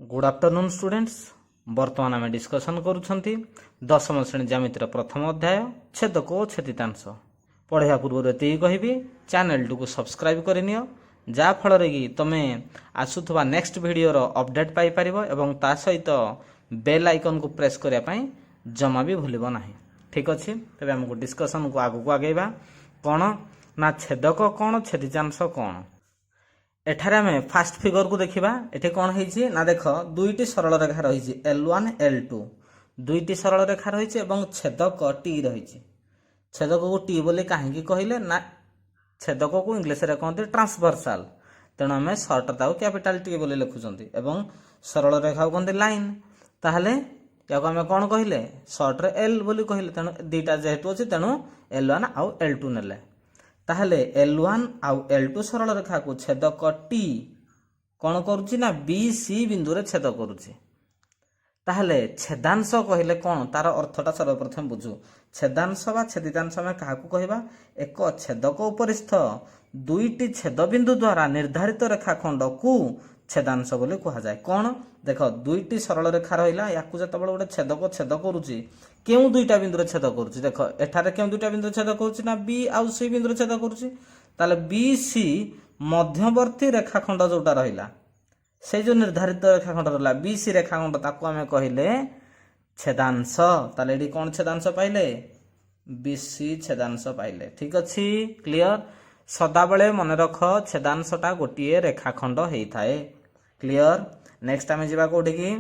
Good afternoon students. बर्तमान आम discussion करुछंती दशम श्रेणी ज्यामितिर प्रथम अध्याय छेदक और छेदितांश। पढ़ा पूर्व ये कहबी चैनल को सब्सक्राइब करनी जा फल कि तुम आसुवा नेक्स्ट वीडियोर अपडेट पाइपर और ता सहित बेल आइकन को प्रेस करने जमा भी भूल ना। ठीक अच्छे, तेज आमको डिस्कसन को आगू आगेबा। कौन ना छेदक कौन छेदितांश कौन। एठारे आमे फास्ट फिगर को देखिबा। एठे कौन है ना देख दुईटी सरल रेखा रही L1 L2 दुईटी सरल रेखा रही और छेदक टी रही। छेदक को टी बोली कहीं कहले ना छेदक को इंग्लिश रे कहते ट्रांसवर्साल, तेणु आम सर्ट ताऊ कैपिटाल टी बोली लिखुंट और सरल रेखा को कहते लाइन। ताहले या आम कौन कहले सर्ट रे एल बोली कहले, तेणु दीटा जेहेतु अच्छी तेणु L1 आउ L2 नेले। ताहले L1 आउ L2 सरल रेखा को छेदक टी कौन करुच्ची ना BC बिंदु रे छेद करुच्ची। ताहले छेदांश कहले कौन तार अर्थटा सर्वप्रथम बुझू। छेदांश बा छेदितांश आम क्या कहवा, एक छेदक उपरिस्थ दुईटी छेद बिंदु द्वारा निर्धारित रेखाखंड को छेदांश बोली कहुए। कौन देख दुईटी सरल रेखा रहा या जो गोटे छेदक छेद करुच्ची क्यों दुईटा बिंदु छेद करुच्ची। देख एठारे क्यों दुईटा बिंदु छेद करुच्ची ना B आउ C बिंदु छेद करुच्ची। ताले BC मध्यवर्ती रेखाखंड जोटा रहा से जो निर्धारित रेखाखंड रहा BC रेखाखंड ताको आमे कहले छेदांश। ताले एडी कौन छेदांश पाइले BC छेदांश पाइले। ठीक अच्छी, क्लियर। सदाबले मन रख छेदांशटा गोटे रेखाखंड होता है। क्लियर। नेक्स्ट आम जा कौटी की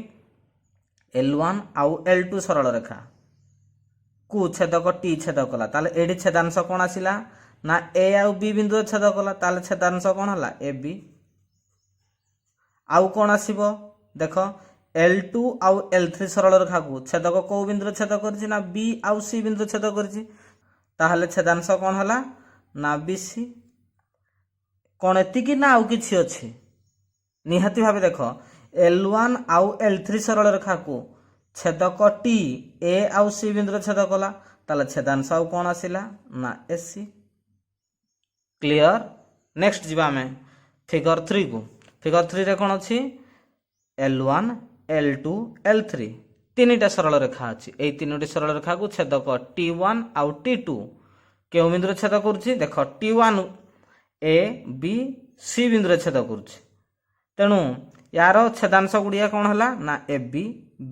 L1 आउ L2 सरल रेखा को छेदक टी छेद कला। ताले एडी छेदांश कौन आसिला ना A आउ B बिंदु छेद कला। ताले छेदांश कौन हला AB। आउ कौन आसिबो देख L2 आउ L3 सरल रेखा को छेदक को बिंदु छेद करछि ना B आउ C बिंदु छेद करछि। ताहले छेदांश कौन हला ना BC। कौन एतिकी ना आउ किछि अछि निहाती भाबे देख L1 आउ L3 सरल रेखा को छेदक टी A आउ C बिंदु छेद कला। ताले छेदांश आउ कौन आसिला ना AC। क्लियर। नेक्स्ट जीवा हमें फिगर 3 को। फिगर 3 रे कौन अच्छी L1 L2 L3 तीनटा सरल रेखा अच्छी। यही तीनोटी सरल रेखा को छेदक T1 आउ T2 क्यों बिंदु छेद करुच्ची देख T1 A B C बिंदु छेद करुच्ची। तेणु यार छेदांश गुड़िया कौन है ना AB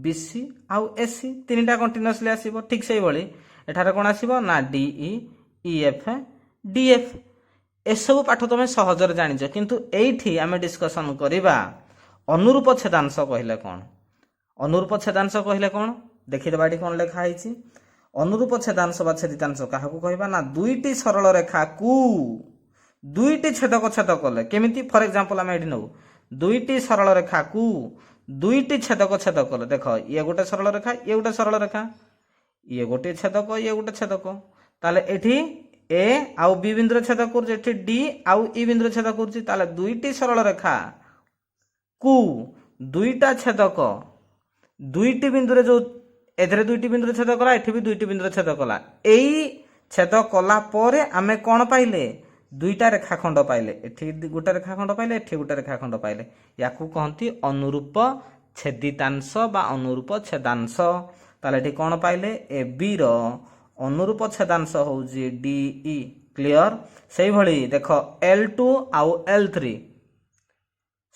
BC आउ AC तीनटा कंटिन्यूअसली आसीबो। ठीक से भाई एठारे कौन आसीबो ना DE EF DF। एसबू पाठ तुम सहजरे जानिଛ, किंतु एठी आमे डिस्कसन करिबा अनुरूप छेदांश कहले कौन। अनुरूप छेदांश कहले कौन देखिदेबा। एठी कौन लिखा है अनुरूप छेदांश बा छेदितांश क्या कहबा ना दुईटी सरल रेखा को दुईटी छेदक छेद कले केमिति। फॉर एग्जांपल आमे एठी नौ दुईटी सरल रेखा को दुईटी छेदक छेद कले। देख ये गोटे सरल रेखा ये गोटे सरल रेखा, ये गोटे छेदक ये गोटे छेदक। ताले एठी A आउ B बिंदु छेद करुच्ची, एठी D आउ E बिंदु छेद करुच्ची। ताले दुईटी सरल रेखा को दुईटा छेदक दुईटी बिंदु जो एथरे दुईटी बिंदु छेद कला एठी भी दुईटी बिंदु छेद कला। एई छेद कला परे आमे कोन पाइले दुईटा रेखाखंड पाइले। एठी गोटे रेखाखंड पाइले एठी गोटे रेखाखंड पाइले। याकू कहंती अनुरूप छेदितांश बा अनुरूप छेदांश। ताले एठी कोन पाइले AB रो अनुरूप छेदांश होउजी DE। क्लियर। सेही भली देख L2 आउ L3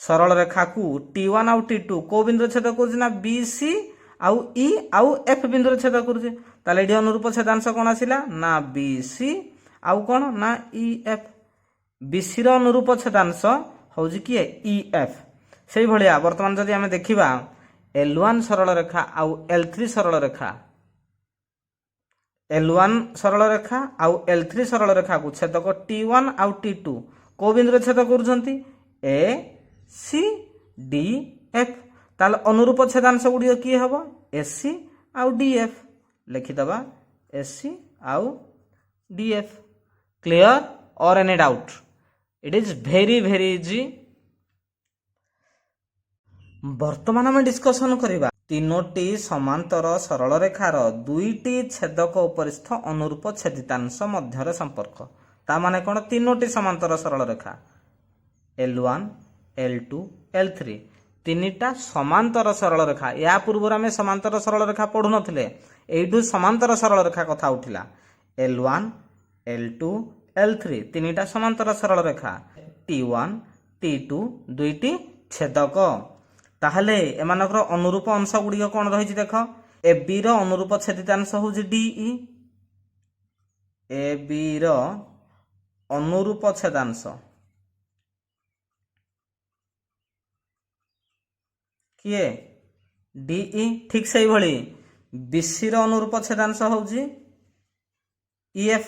सरल रेखा को T1 आउ T2 को बिंदु छेद करुछि ना BC आउ E आउ F बिंदु छेद करुछि। ताले एठी अनुरूप छेदांश कोन आसिला ना BC आउ कोन ना EF। BC रो अनुरूप छेदांश होउजी कि EF। सेही भलिया वर्तमान जदि हमें देखिबा L1 सरल रेखा आउ L3 सरल रेखा L1 सरल रेखा आउ L3 सरल रेखा को छेदक T1 आउ T2 को बिंदु छेद करुछंती A C D F। ताल अनुरूप छेदांश गुड़िक किए हम AC आउ DF लिखिदबा AC आउ DF। क्लियर और any doubt. It is very very easy. वर्तमान आम डिस्कसन करिबा तीनोटी समांतर सरल रेखार दुईटी छेदक उपरिस्थ अनुरूप छेदितांश मध्य संपर्क। ता माने कौन तीनोटी समांतर सरल रेखा L1 L2 L3 तीनिटा समांतर सरल रेखा या पूर्व आम समांतर सरल रेखा पढ़ु नथिले एइठु समांतर सरल रेखा कथा उठिला L1 L2 L3 तीनिटा समांतर सरल रेखा T1 T2 दुईटी छेदक ताहले एमानकर अनुरूप अंश गुड़िक कौन रही देख AB रो अनुरूप छेदितांश हूँ DE AB रो अनुरूप छेदांश किए DE ठीक से भली BC रो अनुरूप छेदांश हूँ EF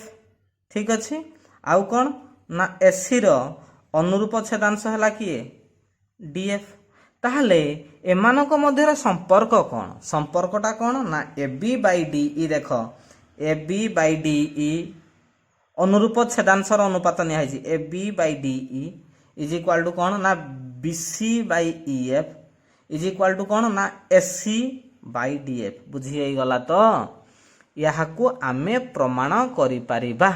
ठीक अच्छे आउ कौन ना AC रो अनुरूप छेदांश है किए DF ताहले एमानक मध्य संपर्क कौन संपर्कटा कौन ना AB बाई DE देख AB बाई DE अनुरूप छेदांशर अनुपात निहाई AB by DE is equal to कौन ना BC by EF is equal to कौन ना SC बाई DF बुझी गला तो याहाकु आमे प्रमाण करि परिबा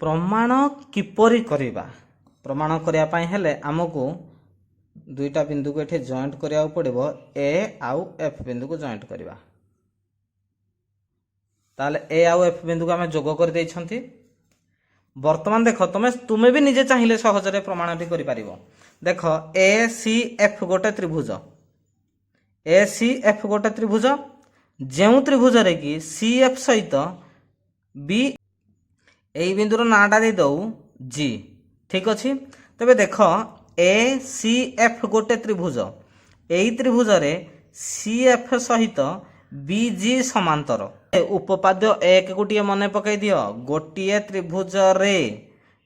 प्रमाण किपरि करिबा प्रमाण करिया पई हेले हमकु दुईटा बिंदु को एठे जॉइंट करिया पड़िबो A आउ F बिंदु को जॉइंट करिबा ताले A आउ F बिंदु को आमे जोग कर दैछंती वर्तमान देख तुमे भी निजे चाहिए सहजरे प्रमाणटी करि परिबो देख ACF गोटे त्रिभुज ACF गोटे त्रिभुज जेउ त्रिभुज रे कि CF सहित B एई बिंदुर नाटा दे दउ G ठीक अछि तबे देख ACF गोटे त्रिभुज एई त्रिभुज रे CF सहित BG समांतर उपपाद्य एक गोटे मन पकई दियो गोटे त्रिभुज रे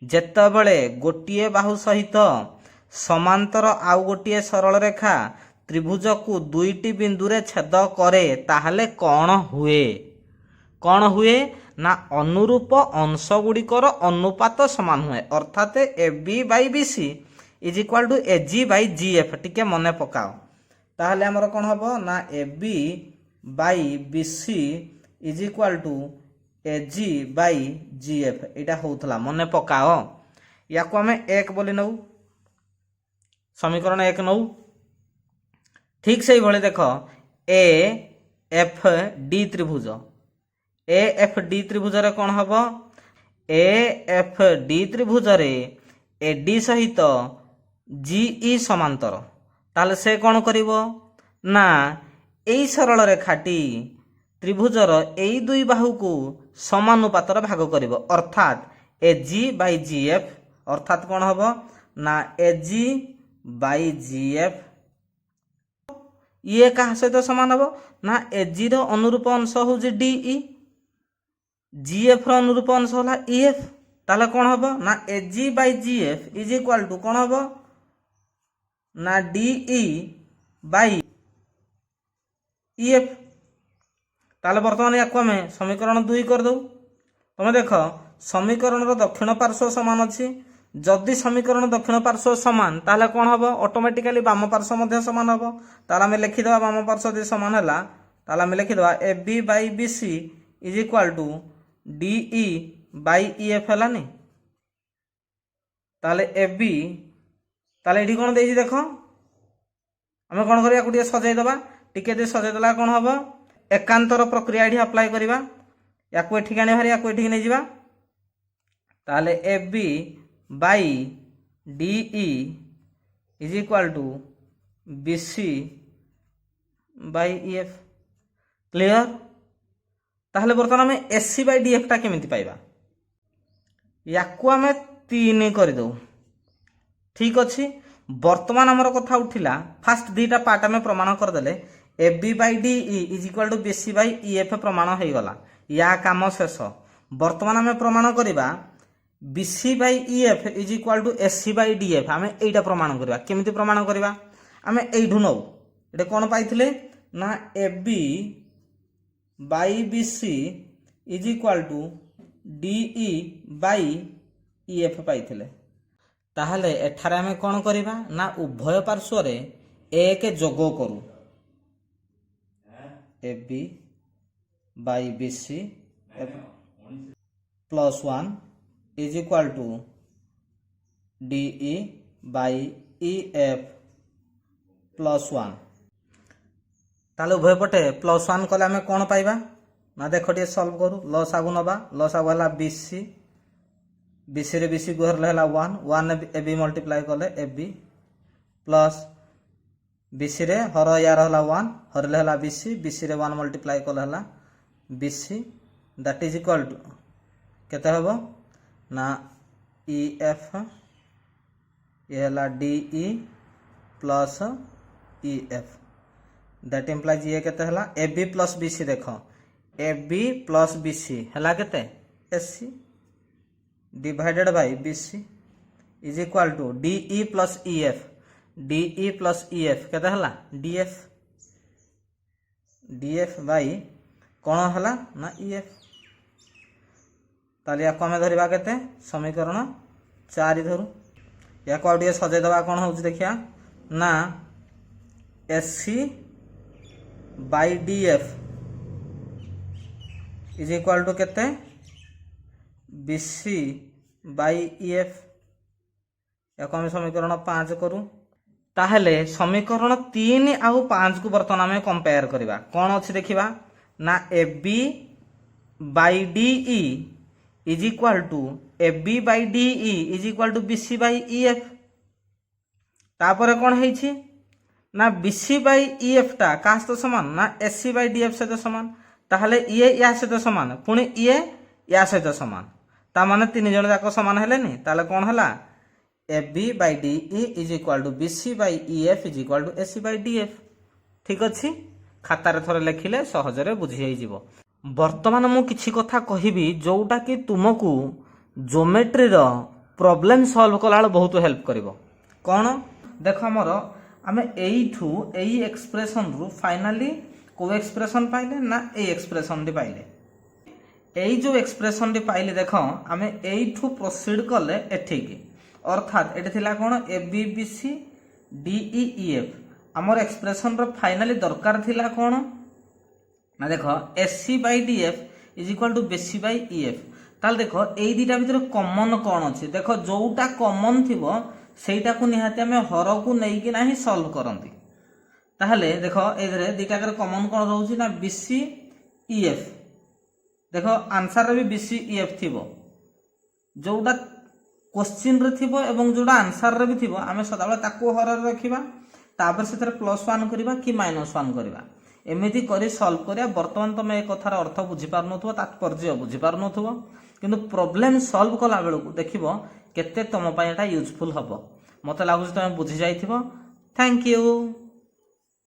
जेतबेले गोटे बाहु सहित समांतर आउ गोटे सरल रेखा त्रिभुज को दुईटी बिंदु रे छेद करे ताहले कौन हुए ना अनुरूप अंश गुड़िकर अनुपात समान हुए अर्थात AB by BC is equal to AG by GF टिके मन पकाओ ताहले हमर कौन हबो ना AB by BC is equal to AG by GF इटा होउथला मन पकाओ याको हमें एक बोली नौ समीकरण एक नौ ठीक से भले देख AFD त्रिभुज AFD त्रिभुज रे कौन हम AFD त्रिभुज रे AD सहित GE समांतर ताले से कौन करिवो ना एई सरल रेखाटी त्रिभुजर एई दुई बाहु को समानुपातर भाग करिवो अर्थात AG बाई GF अर्थात कौन हम ना AG बाई GF ये क्या सहित सामान हम ना AG रो अनुरूप अंश हूँ DE GF रो अनुरूप अंश होला EF ताले कौन हम ना AG by GF is equal to कौन हम ना DE बाई EF ताले वर्तमान या आम समीकरण 2 कर दो तुम देख समीकरण दक्षिण पार्श्व समान अच्छी जदि समीकरण दक्षिण पार्श्व समान ताहले कौन हम ऑटोमेटिकली बाम पार्श्व मध्य समान हम ताहले आमे लिखिदबा बाम पार्श्व दे समान हला ताहले आमे लिखिदबा AB by BC is equal to DE by EF हलानी ताहले AB ताहले एठी कोन देई देखो आमे कोन करिया गुटिया सजाई दबा टिके दे सजाई दला कोन हबो एकांतर प्रक्रिया एठी अप्लाई करिबा याको एठी गाने भारी याको एठी नै जिबा ताहले AB by DE is equal to BC by EF clear ताहले बर्तमान आमे SC बाई DF टा केमिति पाइबा याको आमे 3 कर दो ठीक अच्छे बर्तमान आमर कथा उठिला फास्ट दीटा पार्ट आमे प्रमाण कर देले AB by DE is equal to BC by EF प्रमाण हो गला या काम शेष बर्तमान आमे प्रमाण करिबा BC by EF is equal to SC by DF आमे एइटा प्रमाण करिबा केमिति प्रमाण करिबा आमे एइठु नौ एटा कोन पाइथिले ना AB by BC is equal to DE by EF पाइथिले ताहले एठारे आमे कोन करिबा ना उभय पार्श्व रे एक जोग करू AB by BC plus 1 is equal to DE by EF +1 ताले उभय पटे +1 कले आमे कोन पाइबा ना देखो टे सॉल्व करू लसागु नबा लसागु हला BC BC रे BC को हरले हला 1 AB मल्टीप्लाई कले AB प्लस BC रे हर यार हला 1 हरले हला BC BC रे 1 मल्टीप्लाई कले हला BC that is equal to केते हबो ना EF ये हला DE plus EF that implies ये केते हला AB प्लस BC देखो AB प्लस BC हला केते SC divided by BC is equal to DE plus EF DE plus EF केते हला DF बाय कोन हला ना EF ताले या कमे धरिबा केते समीकरण 4 धरु या को आउडिए सजे दबा कोन होउछ देखिया ना SC by DF is equal to केते BC बाय EF या को हम समीकरण 5 करू ताहले समीकरण 3 आउ 5 को वर्तमान में कंपेयर करबा कोन अछि देखिबा ना AB by DE is equal to AB by DE is equal to BC by EF तापर कोन हेछि ना BC बाय EF टा का सहित समान ना SC बाय DF सहित समान ताहले ये या सहित समान पुनी ये या सहित समान ता माने तीन जण जाक समान हेलेनी ताले कोन हला AB by DE is equal to BC by EF is equal to SC by DF ठीक अछि खाता रे थरे लेखिले सहजरे बुझी होई जिवो वर्तमान मु किछि कथा कहिबी जोटा कि तुमको ज्योमेट्री रो प्रॉब्लम सॉल्व कला बहुत हेल्प करिवो कोन देखो हमर आमे एइठू एई एक्सप्रेशन रु फाइनली को एक्सप्रेशन पाइले ना ए एक्सप्रेशन डी पाइले एई जो एक्सप्रेशन डी पाइले देखो आमे एइठू प्रोसीड करले एठिकी अर्थात एठी थिला कोन ABBC DEEF हमर एक्सप्रेशन रो फाइनली दरकार थिला कोन ना देखो SC by DF is equal to BC by EF ताल देखो एई दिटा भीतर कॉमन कोन अछि देखो जोटा कॉमन थिबो सेटा को निहाते हमें हर को नहीं कि नाही सॉल्व करंती ताहले देखो एदरे दिटा कर कॉमन कोन रहउची ना BC EF देखो आंसर रे भी BC EF थिबो जोटा क्वेश्चन रे थिबो एवं जोटा आंसर रे भी थिबो हमें सदाबे ताको हर रे रखिबा तापर सेथरे +1 करिबा कि -1 करिबा एमिति करी सॉल्व करिया वर्तमान तमे ए कथार अर्थ बुझी पारनथुवा तात्पर्य बुझी पारनथुवा किंतु प्रॉब्लम सॉल्व कला बेलू देखिबो केते तम पय एटा यूजफुल हबो मते लागुच तमे बुझी जाइथिबो थैंक यू।